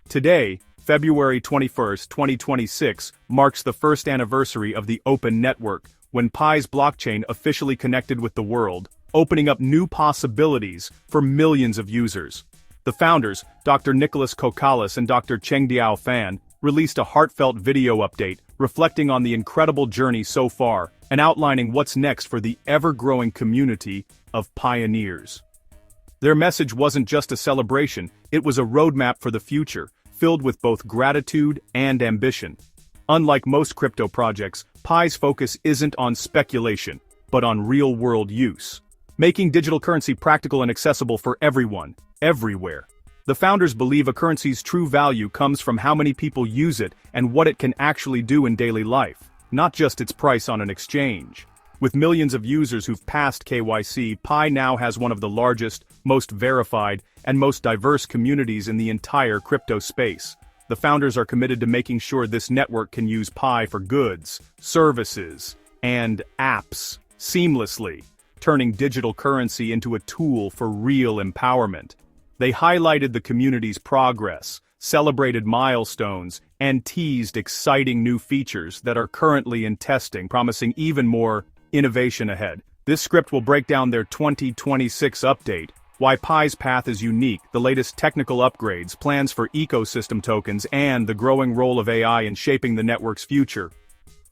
Today, February 21st, 2026, marks the first anniversary of the Open Network, when Pi's blockchain officially connected with the world, opening up new possibilities for millions of users. The founders, Dr. Nicholas Kokalis and Dr. Chengdiao Fan, released a heartfelt video update reflecting on the incredible journey so far and outlining what's next for the ever-growing community of pioneers. Their message wasn't just a celebration, it was a roadmap for the future, filled with both gratitude and ambition. Unlike most crypto projects, Pi's focus isn't on speculation, but on real-world use, making digital currency practical and accessible for everyone, everywhere. The founders believe a currency's true value comes from how many people use it and what it can actually do in daily life, not just its price on an exchange. With millions of users who've passed KYC, Pi now has one of the largest, most verified, and most diverse communities in the entire crypto space. The founders are committed to making sure this network can use Pi for goods, services, and apps seamlessly, turning digital currency into a tool for real empowerment. They highlighted the community's progress, celebrated milestones, and teased exciting new features that are currently in testing, promising even more innovation ahead. This script will break down their 2026 update, why Pi's path is unique, the latest technical upgrades, plans for ecosystem tokens, and the growing role of AI in shaping the network's future.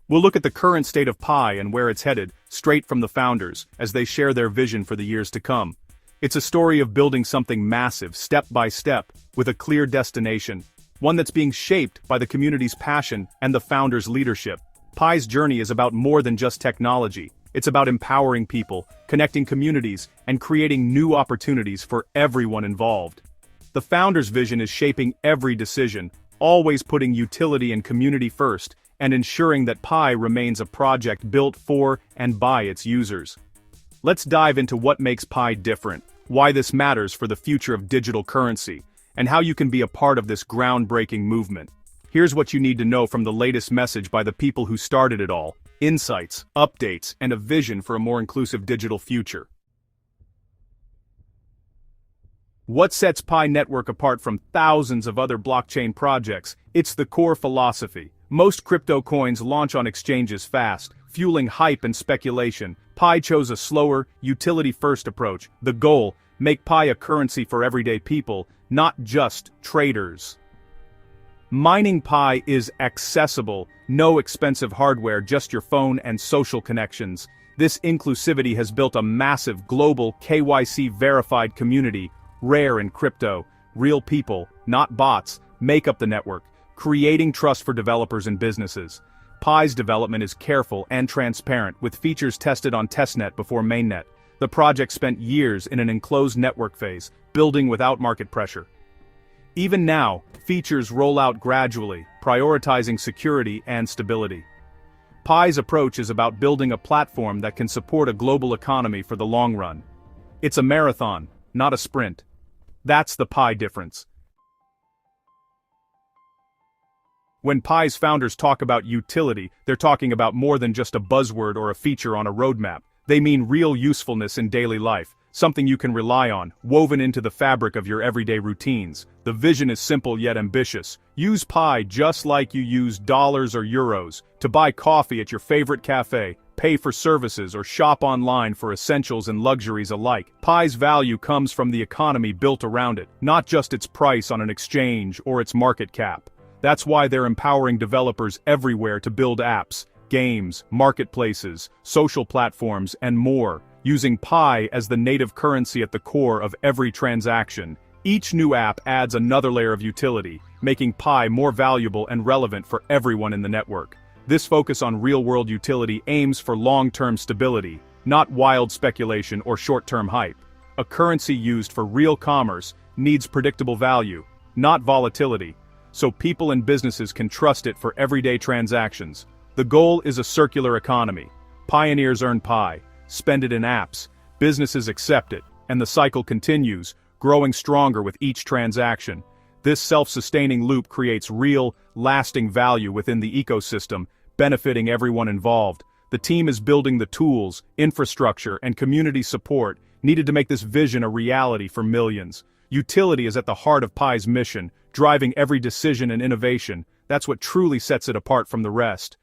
We'll look at the current state of Pi and where it's headed, straight from the founders, as they share their vision for the years to come. It's a story of building something massive, step by step, with a clear destination, one that's being shaped by the community's passion and the founders' leadership. Pi's journey is about more than just technology. It's about empowering people, connecting communities, and creating new opportunities for everyone involved. The founders' vision is shaping every decision, always putting utility and community first, and ensuring that Pi remains a project built for and by its users. Let's dive into what makes Pi different, why this matters for the future of digital currency, and how you can be a part of this groundbreaking movement. Here's what you need to know from the latest message by the people who started it all: insights, updates, and a vision for a more inclusive digital future. What sets Pi Network apart from thousands of other blockchain projects? It's the core philosophy. Most crypto coins launch on exchanges fast, fueling hype and speculation. Pi chose a slower, utility-first approach. The goal: make Pi a currency for everyday people, not just traders. Mining Pi is accessible, no expensive hardware, just your phone and social connections. This inclusivity has built a massive global KYC-verified community, rare in crypto. Real people, not bots, make up the network, creating trust for developers and businesses. Pi's development is careful and transparent, with features tested on testnet before mainnet. The project spent years in an enclosed network phase, building without market pressure. Even now, features roll out gradually, prioritizing security and stability. Pi's approach is about building a platform that can support a global economy for the long run. It's a marathon, not a sprint. That's the Pi difference. When Pi's founders talk about utility, they're talking about more than just a buzzword or a feature on a roadmap. They mean real usefulness in daily life, something you can rely on, woven into the fabric of your everyday routines. The vision is simple yet ambitious. Use Pi just like you use dollars or euros, to buy coffee at your favorite cafe, pay for services, or shop online for essentials and luxuries alike. Pi's value comes from the economy built around it, not just its price on an exchange or its market cap. That's why they're empowering developers everywhere to build apps, games, marketplaces, social platforms, and more, using Pi as the native currency at the core of every transaction. Each new app adds another layer of utility, making Pi more valuable and relevant for everyone in the network. This focus on real-world utility aims for long-term stability, not wild speculation or short-term hype. A currency used for real commerce needs predictable value, not volatility, so people and businesses can trust it for everyday transactions. The goal is a circular economy. Pioneers earn Pi, spend it in apps, businesses accept it, and the cycle continues, growing stronger with each transaction. This self-sustaining loop creates real, lasting value within the ecosystem, benefiting everyone involved. The team is building the tools, infrastructure, and community support needed to make this vision a reality for millions. Utility is at the heart of Pi's mission, driving every decision and innovation. That's what truly sets it apart from the rest.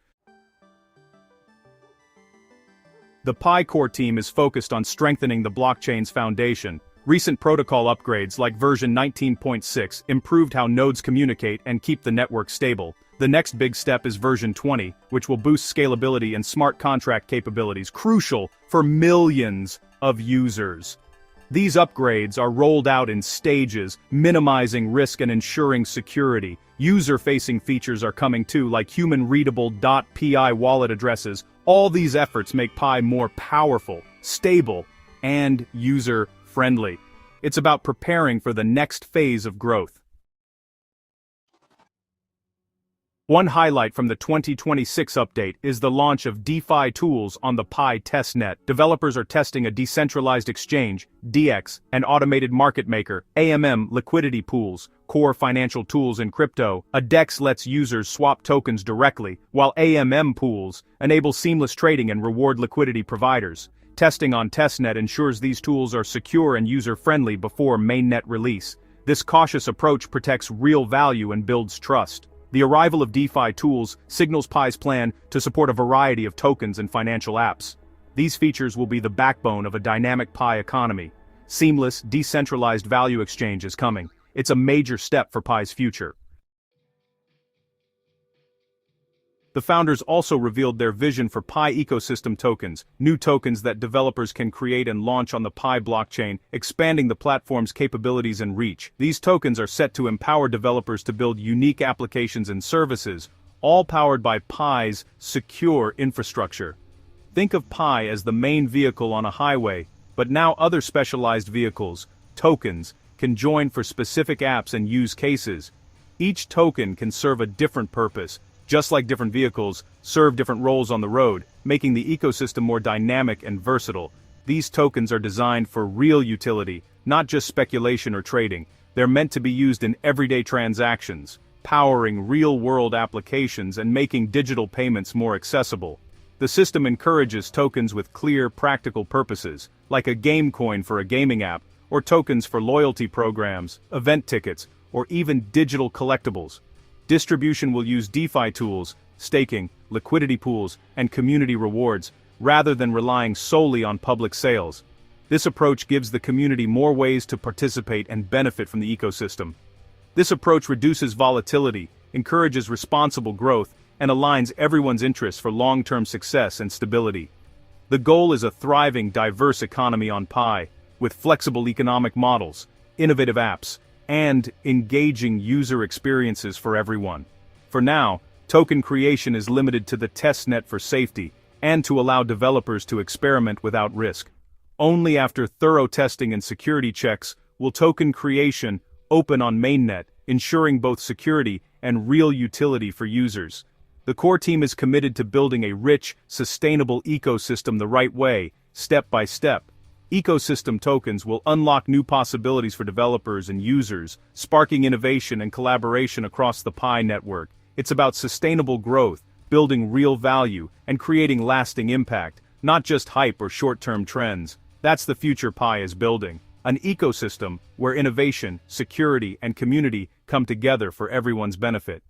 The Pi core team is focused on strengthening the blockchain's foundation. Recent protocol upgrades like version 19.6 improved how nodes communicate and keep the network stable. The next big step is version 20, which will boost scalability and smart contract capabilities, crucial for millions of users. These upgrades are rolled out in stages, minimizing risk and ensuring security. User-facing features are coming too, like human-readable .pi wallet addresses. All these efforts make Pi more powerful, stable, and user-friendly. It's about preparing for the next phase of growth. One highlight from the 2026 update is the launch of DeFi tools on the Pi testnet. Developers are testing a decentralized exchange, DX, and automated market maker, AMM, liquidity pools, core financial tools in crypto. A DEX lets users swap tokens directly, while AMM pools enable seamless trading and reward liquidity providers. Testing on testnet ensures these tools are secure and user-friendly before mainnet release. This cautious approach protects real value and builds trust. The arrival of DeFi tools signals Pi's plan to support a variety of tokens and financial apps. These features will be the backbone of a dynamic Pi economy. Seamless, decentralized value exchange is coming. It's a major step for Pi's future. The founders also revealed their vision for Pi ecosystem tokens, new tokens that developers can create and launch on the Pi blockchain, expanding the platform's capabilities and reach. These tokens are set to empower developers to build unique applications and services, all powered by Pi's secure infrastructure. Think of Pi as the main vehicle on a highway, but now other specialized vehicles, tokens, can join for specific apps and use cases. Each token can serve a different purpose, just like different vehicles serve different roles on the road, making the ecosystem more dynamic and versatile. These tokens are designed for real utility, not just speculation or trading. They're meant to be used in everyday transactions, powering real-world applications and making digital payments more accessible. The system encourages tokens with clear, practical purposes, like a game coin for a gaming app, or tokens for loyalty programs, event tickets, or even digital collectibles. Distribution will use DeFi tools, staking, liquidity pools, and community rewards, rather than relying solely on public sales. This approach gives the community more ways to participate and benefit from the ecosystem. This approach reduces volatility, encourages responsible growth, and aligns everyone's interests for long-term success and stability. The goal is a thriving, diverse economy on Pi, with flexible economic models, innovative apps, and engaging user experiences for everyone. For now, token creation is limited to the testnet for safety, and to allow developers to experiment without risk. Only after thorough testing and security checks will token creation open on Mainnet, ensuring both security and real utility for users. The core team is committed to building a rich, sustainable ecosystem the right way, step by step. Ecosystem tokens will unlock new possibilities for developers and users, sparking innovation and collaboration across the Pi network. It's about sustainable growth, building real value, and creating lasting impact, not just hype or short-term trends. That's the future Pi is building. An ecosystem where innovation, security, and community come together for everyone's benefit.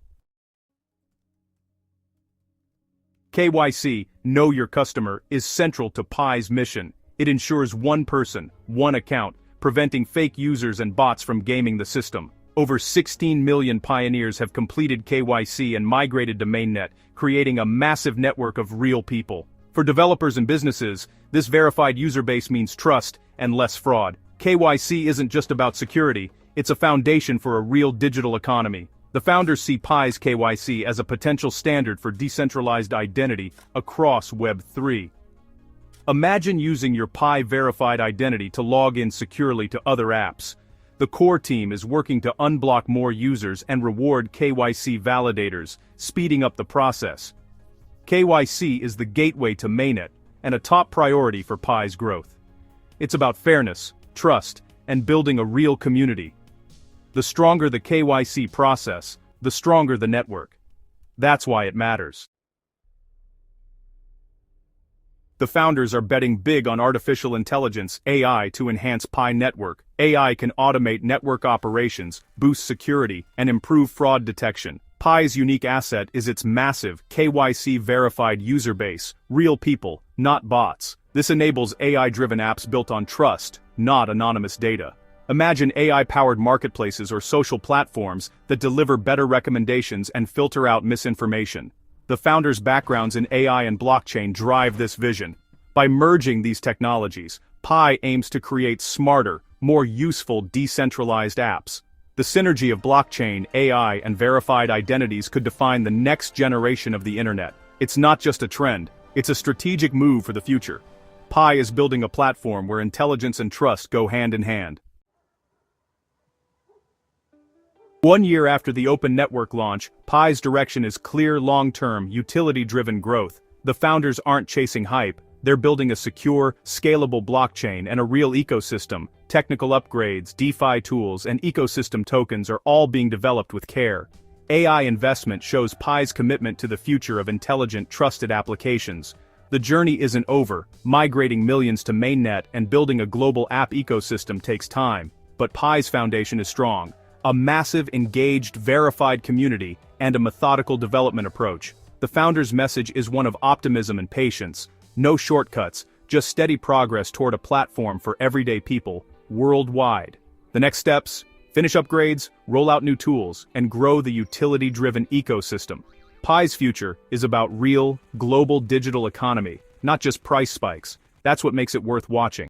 KYC, Know Your Customer, is central to Pi's mission. It ensures one person, one account, preventing fake users and bots from gaming the system. Over 16 million pioneers have completed KYC and migrated to Mainnet, creating a massive network of real people. For developers and businesses, this verified user base means trust and less fraud. KYC isn't just about security, it's a foundation for a real digital economy. The founders see Pi's KYC as a potential standard for decentralized identity across Web3. Imagine using your Pi-verified identity to log in securely to other apps. The core team is working to unblock more users and reward KYC validators, speeding up the process. KYC is the gateway to Mainnet, and a top priority for Pi's growth. It's about fairness, trust, and building a real community. The stronger the KYC process, the stronger the network. That's why it matters. The founders are betting big on artificial intelligence, AI, to enhance Pi network. AI can automate network operations, boost security, and improve fraud detection. Pi's unique asset is its massive, KYC-verified user base, real people, not bots. This enables AI-driven apps built on trust, not anonymous data. Imagine AI-powered marketplaces or social platforms that deliver better recommendations and filter out misinformation. The founders' backgrounds in AI and blockchain drive this vision. By merging these technologies, Pi aims to create smarter, more useful decentralized apps. The synergy of blockchain, AI, and verified identities could define the next generation of the internet. It's not just a trend, it's a strategic move for the future. Pi is building a platform where intelligence and trust go hand in hand. 1 year after the open network launch, Pi's direction is clear long-term, utility-driven growth. The founders aren't chasing hype, they're building a secure, scalable blockchain and a real ecosystem. Technical upgrades, DeFi tools, and ecosystem tokens are all being developed with care. AI investment shows Pi's commitment to the future of intelligent, trusted applications. The journey isn't over. Migrating millions to Mainnet and building a global app ecosystem takes time, but Pi's foundation is strong. A massive, engaged, verified community, and a methodical development approach. The founders' message is one of optimism and patience. No shortcuts, just steady progress toward a platform for everyday people, worldwide. The next steps: finish upgrades, roll out new tools, and grow the utility-driven ecosystem. Pi's future is about real, global digital economy, not just price spikes. That's what makes it worth watching.